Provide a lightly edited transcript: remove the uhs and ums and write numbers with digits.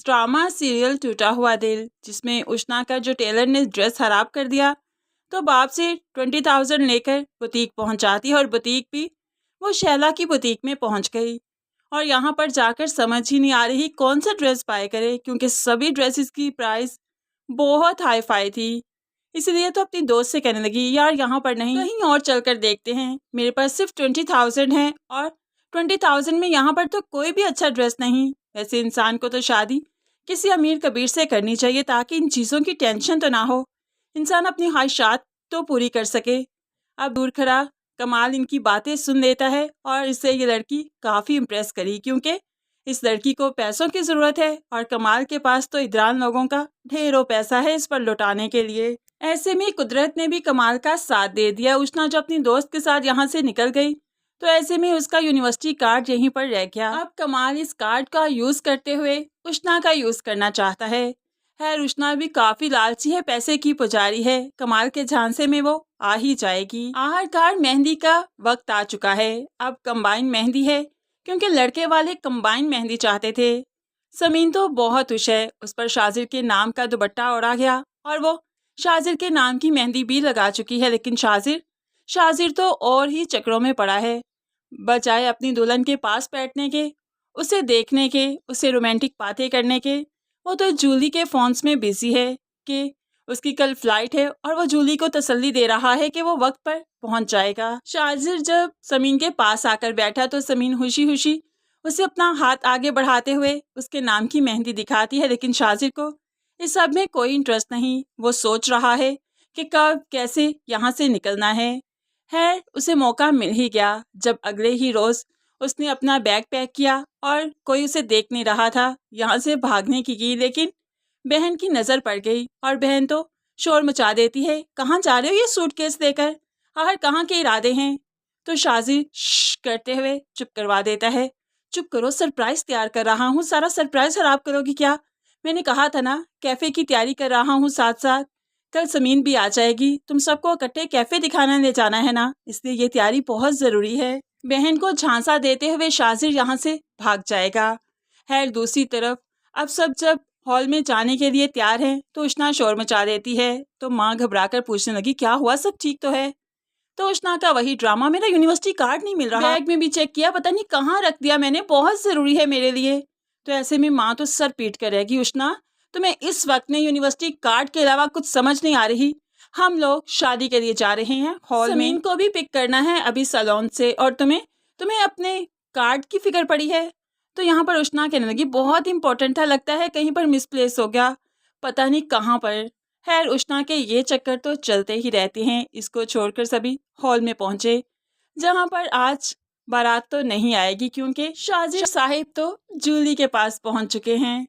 Drama serial टूटा हुआ दिल, जिसमें उष्णा का जो टेलर ने ड्रेस खराब कर दिया, तो बाप से 20,000 लेकर बुटीक पहुंच जाती है और बुटीक भी वो शैला की बुटीक में पहुंच गई। और यहाँ पर जाकर समझ ही नहीं आ रही कौन सा ड्रेस बाय करे, क्योंकि सभी ड्रेसेस की प्राइस बहुत हाई फाई थी। इसलिए तो अपनी दोस्त से कहने लगी, यार यहाँ पर नहीं, कहीं और चलकर देखते हैं, मेरे पास सिर्फ 20,000 है और 20,000 में यहाँ पर तो कोई भी अच्छा ड्रेस नहीं। ऐसे इंसान को तो शादी किसी अमीर कबीर से करनी चाहिए, ताकि इन चीज़ों की टेंशन तो ना हो, इंसान अपनी ख्वाहिशात तो पूरी कर सके। अब दूर खड़ा कमाल इनकी बातें सुन लेता है और इससे ये लड़की काफ़ी इम्प्रेस करी, क्योंकि इस लड़की को पैसों की ज़रूरत है और कमाल के पास तो इधरान लोगों का ढेरों पैसा है इस पर लुटाने के लिए। ऐसे में कुदरत ने भी कमाल का साथ दे दिया। उष्णा जब अपनी दोस्त के साथ यहाँ से निकल गई तो ऐसे में उसका यूनिवर्सिटी कार्ड यहीं पर रह गया। अब कमाल इस कार्ड का यूज़ करते हुए उष्णा का यूज़ करना चाहता है। खैर उष्णा भी काफ़ी लालची है, पैसे की पुजारी है, कमाल के झांसे में वो आ ही जाएगी। आखिरकार मेहंदी का वक्त आ चुका है। अब कंबाइन मेहंदी है, क्योंकि लड़के वाले कंबाइन मेहंदी चाहते थे। समीन तो बहुत खुश है, उस पर शाजिर के नाम का दुपट्टा ओढ़ा गया और वो शाजिर के नाम की मेहंदी भी लगा चुकी है। लेकिन शाजिर तो और ही चक्रों में पड़ा है। बजाय अपनी दुल्हन के पास बैठने के, उसे देखने के, उसे रोमांटिक बातें करने के, वो तो जूली के फ़ोन्स में बिजी है कि उसकी कल फ्लाइट है और वो जूली को तसल्ली दे रहा है कि वो वक्त पर पहुंच जाएगा। शाजिर जब समीन के पास आकर बैठा तो समीन खुशी खुशी उसे अपना हाथ आगे बढ़ाते हुए उसके नाम की मेहंदी दिखाती है। लेकिन शाजिर को इस सब में कोई इंटरेस्ट नहीं। वो सोच रहा है कि कब कैसे यहाँ से निकलना है। खैर उसे मौका मिल ही गया, जब अगले ही रोज़ उसने अपना बैग पैक किया और कोई उसे देख नहीं रहा था, यहाँ से भागने की लेकिन बहन की नज़र पड़ गई और बहन तो शोर मचा देती है, कहाँ जा रहे हो ये सूटकेस लेकर, आखिर कहाँ के इरादे हैं। तो शाजिर करते हुए चुप करवा देता है, चुप करो, सरप्राइज़ तैयार कर रहा हूँ, सारा सरप्राइज़ खराब करोगी क्या? मैंने कहा था ना कैफ़े की तैयारी कर रहा हूँ साथ साथ, कल समीन भी आ जाएगी, तुम सबको इकट्ठे कैफ़े दिखाना ले जाना है ना, इसलिए ये तैयारी बहुत ज़रूरी है। बहन को झांसा देते हुए शाजिर यहाँ से भाग जाएगा। खैर दूसरी तरफ अब सब जब हॉल में जाने के लिए तैयार हैं तो उष्णा शोर मचा देती है। तो माँ घबराकर पूछने लगी, क्या हुआ, सब ठीक तो है? तो उष्णा का वही ड्रामा, मेरा यूनिवर्सिटी कार्ड नहीं मिल रहा, बैग में भी चेक किया, पता नहीं कहाँ रख दिया मैंने, बहुत ज़रूरी है मेरे लिए। तो ऐसे में माँ तो सर पीट कर रहेगी, उष्णा तुम्हें इस वक्त में यूनिवर्सिटी कार्ड के अलावा कुछ समझ नहीं आ रही, हम लोग शादी के लिए जा रहे हैं हॉल में, समीन को भी पिक करना है अभी सैलून से, और तुम्हें अपने कार्ड की फिक्र पड़ी है। तो यहाँ पर उष्णा कहने लगी, बहुत इंपॉर्टेंट था, लगता है कहीं पर मिसप्लेस हो गया, पता नहीं कहाँ पर। खैर उष्णा के ये चक्कर तो चलते ही रहते हैं। इसको छोड़कर सभी हॉल में पहुंचे, जहाँ पर आज बारात तो नहीं आएगी, क्योंकि शाजिर साहिब तो जूली के पास पहुंच चुके हैं।